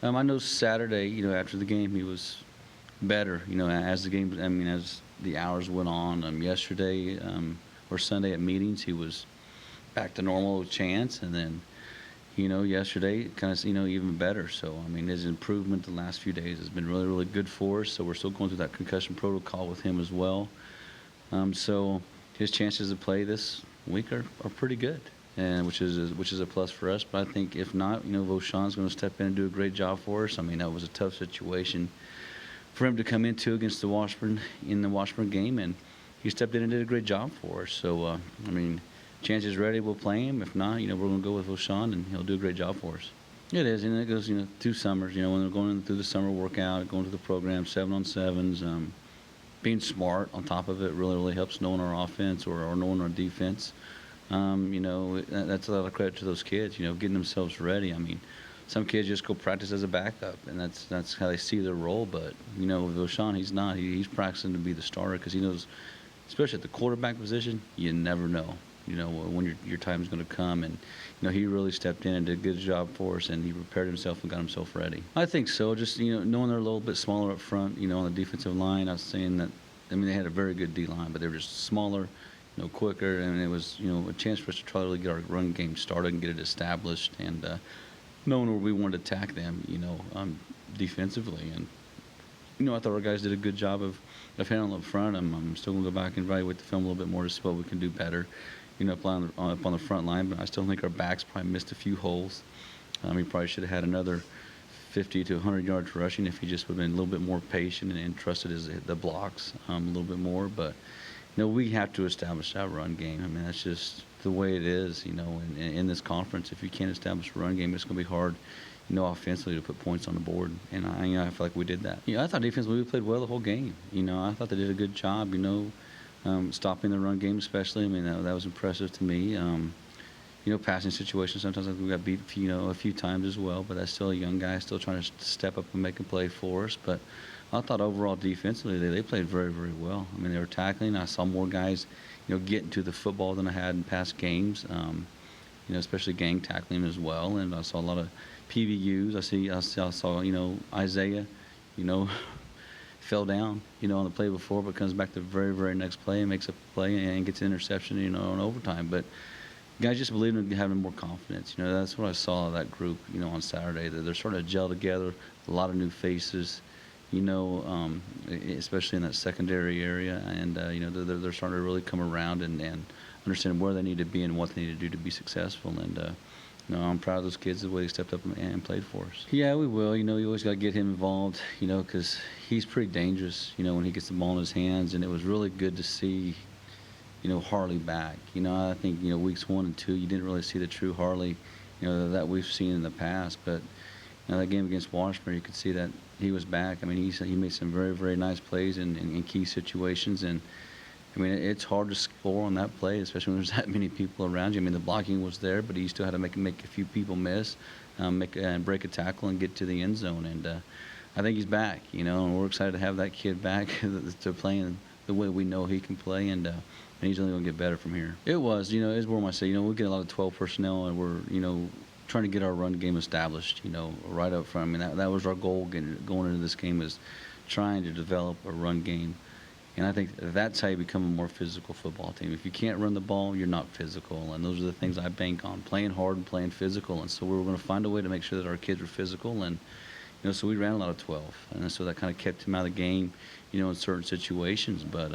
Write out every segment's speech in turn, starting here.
I know Saturday, after the game, he was better. As the game, as the hours went on. Yesterday or Sunday at meetings, he was back to normal with Chance, and then yesterday kind of even better. So his improvement the last few days has been really really good for us. So we're still going through that concussion protocol with him as well. So his chances to play this week are pretty good, and which is a plus for us. But I think if not, Voshan's going to step in and do a great job for us. That was a tough situation for him to come into against the Washburn in the Washburn game, and he stepped in and did a great job for us. So Chance is ready, we'll play him. If not, we're going to go with Voshan, and he'll do a great job for us. It is, and it goes, 2 summers. When they're going through the summer workout, going to the program, 7-on-7s. Being smart on top of it really, really helps knowing our offense or knowing our defense. That's a lot of credit to those kids, getting themselves ready. Some kids just go practice as a backup, and that's how they see their role. But, with Voshan, he's not. He's practicing to be the starter because he knows, especially at the quarterback position, you never know, when your time is going to come. And, he really stepped in and did a good job for us, and he prepared himself and got himself ready. I think so. Just, knowing they're a little bit smaller up front, on the defensive line, I was saying that, they had a very good D-line, but they were just smaller, quicker, and it was, a chance for us to try to really get our run game started and get it established, and knowing where we wanted to attack them, defensively. And, I thought our guys did a good job of handling up front. I'm still going to go back and evaluate the film a little bit more to see what we can do better, up on the front line. But I still think our backs probably missed a few holes. He probably should have had another 50 to 100 yards rushing if he just would have been a little bit more patient and trusted the blocks a little bit more. But, we have to establish that run game. That's just the way it is, in this conference. If you can't establish a run game, it's going to be hard, offensively to put points on the board. And I feel like we did that. I thought defensively we played well the whole game. I thought they did a good job, stopping the run game especially. That was impressive to me. Passing situations, sometimes we got beat, a few times as well, but that's still a young guy, still trying to step up and make a play for us. But I thought overall defensively they played very, very well. They were tackling. I saw more guys, getting to the football than I had in past games, especially gang tackling as well. And I saw a lot of PVUs. I saw, Isaiah, fell down, on the play before, but comes back the very, very next play and makes a play and gets an interception, on overtime. But guys just believe in having more confidence. That's what I saw of that group, on Saturday. That they're starting to gel together, a lot of new faces, especially in that secondary area. And, they're starting to really come around and understand where they need to be and what they need to do to be successful. And, I'm proud of those kids, the way they stepped up and played for us. Yeah, we will. You always got to get him involved, because he's pretty dangerous, when he gets the ball in his hands. And it was really good to see, Harley back. I think, weeks 1 and 2, you didn't really see the true Harley, that we've seen in the past. But, that game against Washburn, you could see that he was back. He made some very, very nice plays in key situations. And, it's hard to score on that play, especially when there's that many people around you. The blocking was there, but he still had to make a few people miss, and break a tackle and get to the end zone. And I think he's back, and we're excited to have that kid back to playing the way we know he can play. And he's only going to get better from here. It was, it's where I say, we get a lot of 12 personnel, and we're, trying to get our run game established, right up front. That was our goal going into this game, is trying to develop a run game. And I think that's how you become a more physical football team. If you can't run the ball, you're not physical. And those are the things I bank on, playing hard and playing physical. And so we were going to find a way to make sure that our kids were physical. And, so we ran a lot of 12. And so that kind of kept him out of the game, in certain situations. But,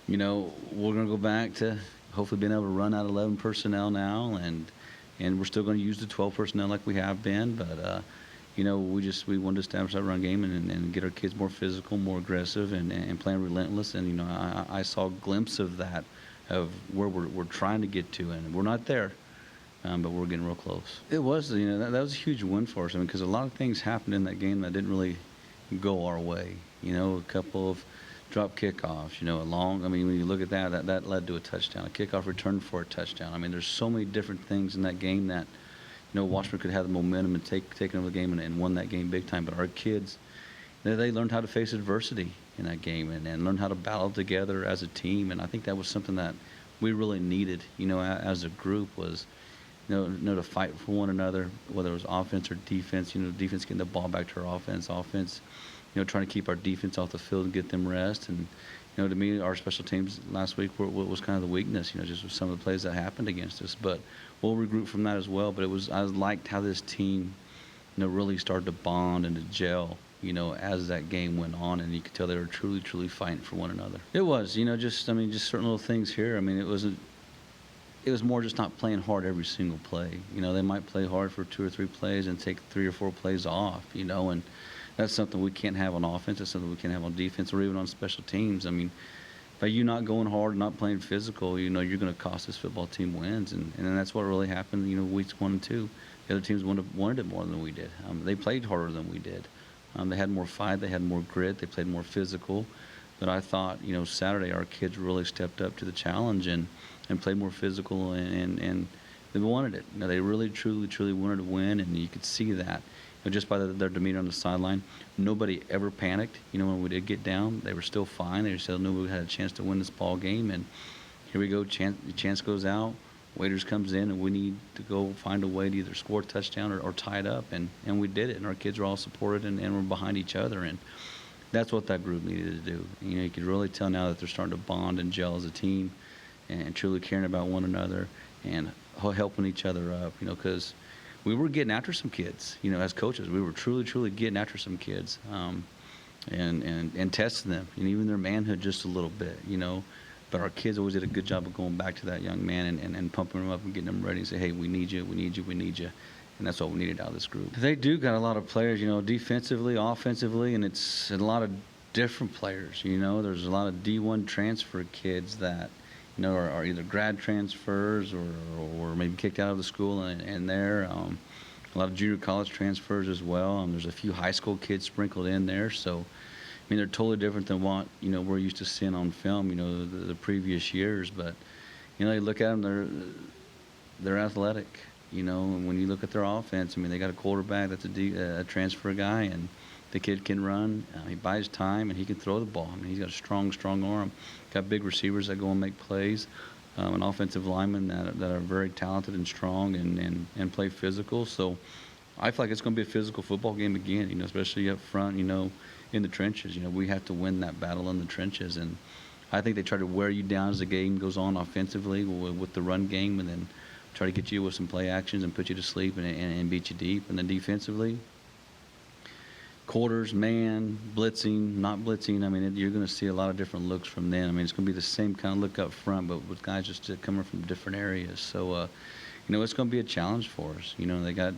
we're going to go back to hopefully being able to run out 11 personnel now. And we're still going to use the 12 personnel like we have been. But, we wanted to establish that run game and get our kids more physical, more aggressive, and playing relentless. And, I saw a glimpse of that, of where we're trying to get to. And we're not there, but we're getting real close. It was, that was a huge win for us. Because a lot of things happened in that game that didn't really go our way. A couple of drop kickoffs, when you look at that led to a touchdown. A kickoff return for a touchdown. There's so many different things in that game that, Washburn could have the momentum and taken over the game and won that game big time. But our kids, they learned how to face adversity in that game and learned how to battle together as a team. And I think that was something that we really needed, as a group, was, know to fight for one another, whether it was offense or defense. Defense getting the ball back to our offense, trying to keep our defense off the field and get them rest. And to me, our special teams last week was kind of the weakness. Just with some of the plays that happened against us. But we'll regroup from that as well. But I liked how this team, really started to bond and to gel. As that game went on, and you could tell they were truly, truly fighting for one another. It was, just certain little things here. It was more just not playing hard every single play. They might play hard for 2 or 3 plays and take 3 or 4 plays off, and that's something we can't have on offense. That's something we can't have on defense or even on special teams. By you not going hard, not playing physical, you're going to cost this football team wins. And then that's what really happened, weeks 1 and 2. The other teams wanted it more than we did. They played harder than we did. They had more fight. They had more grit. They played more physical. But I thought, Saturday our kids really stepped up to the challenge and played more physical and they wanted it. They really, truly, truly wanted to win, and you could see that. Just by their demeanor on the sideline. Nobody ever panicked. When we did get down, they were still fine. They still knew we had a chance to win this ball game. And here we go. Chance goes out. Waiters comes in, and we need to go find a way to either score a touchdown or tie it up. And we did it. And our kids were all supported and we're behind each other. And that's what that group needed to do. You could really tell now that they're starting to bond and gel as a team and truly caring about one another and helping each other up, because we were getting after some kids, as coaches. We were truly, truly getting after some kids and testing them, and even their manhood just a little bit, But our kids always did a good job of going back to that young man and pumping them up and getting them ready and say, hey, we need you, we need you, we need you. And that's what we needed out of this group. They do got a lot of players, defensively, offensively, and it's a lot of different players, There's a lot of D1 transfer kids that, are either grad transfers or maybe kicked out of the school and they're a lot of junior college transfers as well. There's a few high school kids sprinkled in there. So, they're totally different than what, we're used to seeing on film, the previous years. But, you look at them, they're athletic, and when you look at their offense, they got a quarterback that's a transfer guy, and the kid can run. He buys time, and he can throw the ball. He's got a strong, strong arm. Got big receivers that go and make plays. An offensive lineman that are very talented and strong and play physical. So I feel like it's going to be a physical football game again, especially up front, in the trenches. We have to win that battle in the trenches. And I think they try to wear you down as the game goes on offensively with the run game, and then try to get you with some play actions and put you to sleep and beat you deep. And then defensively, quarters, man, blitzing, not blitzing. You're going to see a lot of different looks from them. It's going to be the same kind of look up front, but with guys just coming from different areas. So, it's going to be a challenge for us. They got,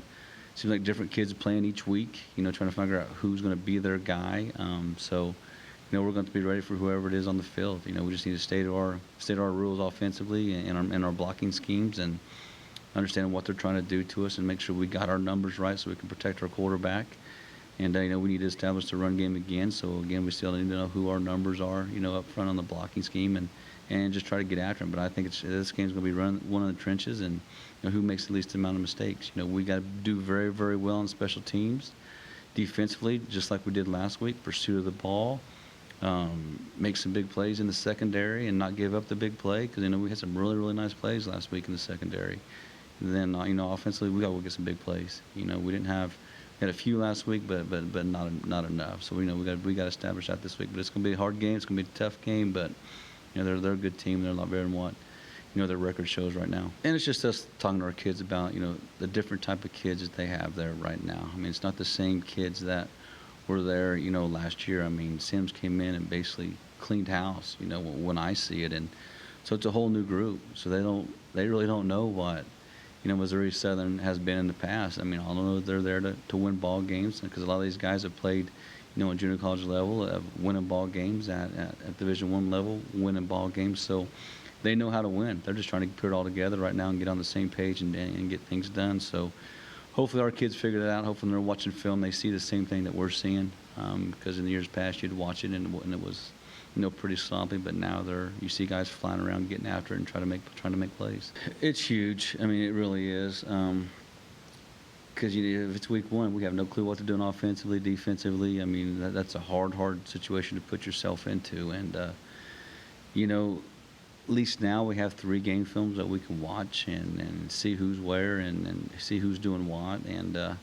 seems like different kids playing each week, trying to figure out who's going to be their guy. So, we're going to be ready for whoever it is on the field. We just need to stay to our rules offensively and our blocking schemes and understand what they're trying to do to us and make sure we got our numbers right so we can protect our quarterback. And, we need to establish the run game again. So, again, we still need to know who our numbers are, up front on the blocking scheme and just try to get after them. But I think this game's going to be one in the trenches and who makes the least amount of mistakes. We got to do very, very well on special teams. Defensively, just like we did last week, pursuit of the ball, make some big plays in the secondary and not give up the big play because, we had some really, really nice plays last week in the secondary. And then, offensively, we got to get some big plays. We had a few last week, but not enough. So we got to establish that this week. But it's going to be a hard game. It's going to be a tough game. But they're a good team. They're a lot better than what their record shows right now. And it's just us talking to our kids about the different type of kids that they have there right now. It's not the same kids that were there last year. Sims came in and basically cleaned house. When I see it, and so it's a whole new group. So they really don't know what Missouri Southern has been in the past. I know they're there to win ball games because a lot of these guys have played, at junior college level, winning ball games at Division I level, winning ball games. So they know how to win. They're just trying to put it all together right now and get on the same page and get things done. So hopefully our kids figure it out. Hopefully when they're watching film, they see the same thing that we're seeing because in the years past, you'd watch it and it was pretty sloppy, but now you see guys flying around getting after it and trying to make plays. It's huge. It really is. Because if it's week 1, we have no clue what they're doing offensively, defensively. That's a hard situation to put yourself into. And at least now we have 3 game films that we can watch and see who's where and see who's doing what and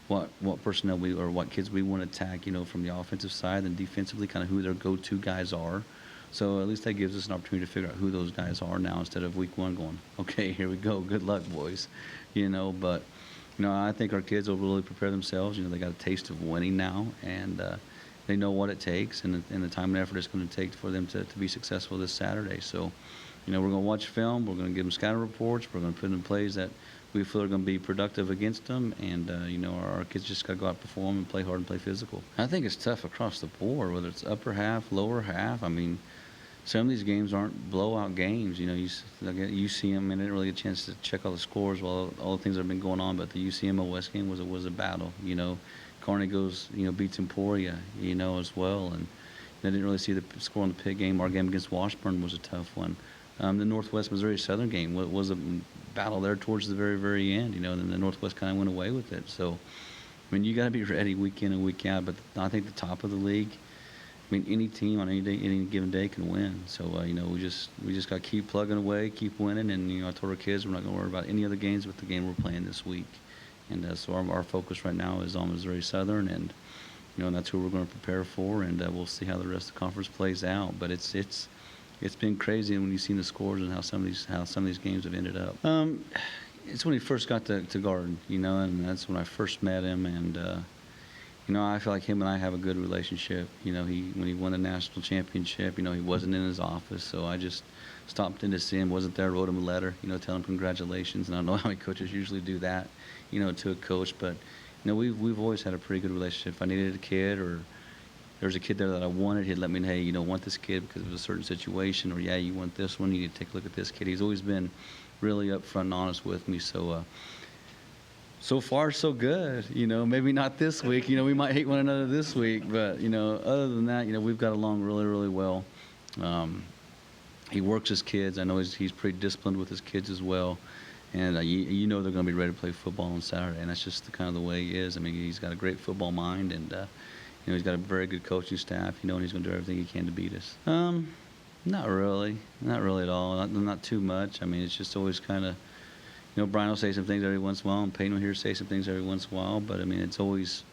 what personnel we or what kids we want to attack, from the offensive side and defensively, kind of who their go-to guys are. So at least that gives us an opportunity to figure out who those guys are now instead of week one going, okay, here we go, good luck, boys, But I think our kids will really prepare themselves. They got a taste of winning now, and they know what it takes and the time and effort it's going to take for them to be successful this Saturday. So, we're going to watch film. We're going to give them scatter reports. We're going to put in plays that we feel are going to be productive against them. And, our kids just got to go out and perform and play hard and play physical. I think it's tough across the board, whether it's upper half, lower half. I mean, some of these games aren't blowout games. UCM, and I didn't really get a chance to check all the scores, all the things that have been going on, but the UCMO West game was a battle. Kearney goes, beats Emporia, as well. And I didn't really see the score on the Pitt game. Our game against Washburn was a tough one. The Northwest Missouri Southern game was a battle there towards the very, very end, and then the Northwest kind of went away with it. So, you got to be ready week in and week out. But I think the top of the league, any team on any day, any given day can win. So, we just got to keep plugging away, keep winning. And, I told our kids we're not going to worry about any other games but the game we're playing this week. And so our focus right now is on Missouri Southern, and and that's who we're going to prepare for. And we'll see how the rest of the conference plays out. But it's been crazy when you've seen the scores and how some of these games have ended up. It's when he first got to Garden, and that's when I first met him. And I feel like him and I have a good relationship. When he won the national championship, he wasn't in his office, so I just stopped in to see him. Wasn't there, wrote him a letter, telling him congratulations. And I don't know how many coaches usually do that, to a coach, but we've always had a pretty good relationship. If I needed a kid or there was a kid there that I wanted, he'd let me know, hey, you don't want this kid because of a certain situation, or yeah, you want this one, you need to take a look at this kid. He's always been really upfront and honest with me. So so far so good. Maybe not this week. We might hate one another this week, but other than that, we've got along really, really well. He works his kids. I know he's pretty disciplined with his kids as well. And they're going to be ready to play football on Saturday, and that's just the kind of the way he is. He's got a great football mind, and he's got a very good coaching staff. And he's going to do everything he can to beat us. Not really at all. Not too much. It's just always kind of, Brian will say some things every once in a while, and Peyton will hear say some things every once in a while. But it's always,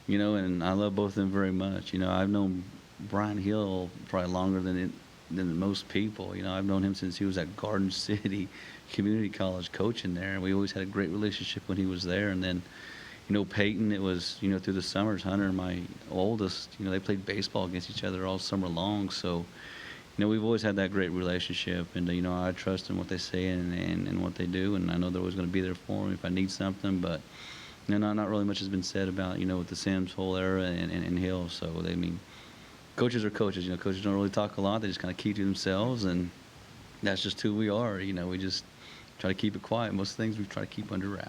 and I love both of them very much. I've known Brian Hill probably longer than most people. I've known him since he was at Garden City Community College coaching there, and we always had a great relationship when he was there. And then, Peyton, it was, through the summers, Hunter and my oldest, they played baseball against each other all summer long. So, we've always had that great relationship, and, I trust in what they say and what they do, and I know they're always going to be there for me if I need something. But, not really much has been said about, with the Sims whole era and Hill. So, coaches are coaches. Coaches don't really talk a lot. They just kind of keep to themselves, and that's just who we are. We just try to keep it quiet. Most things we try to keep under wraps.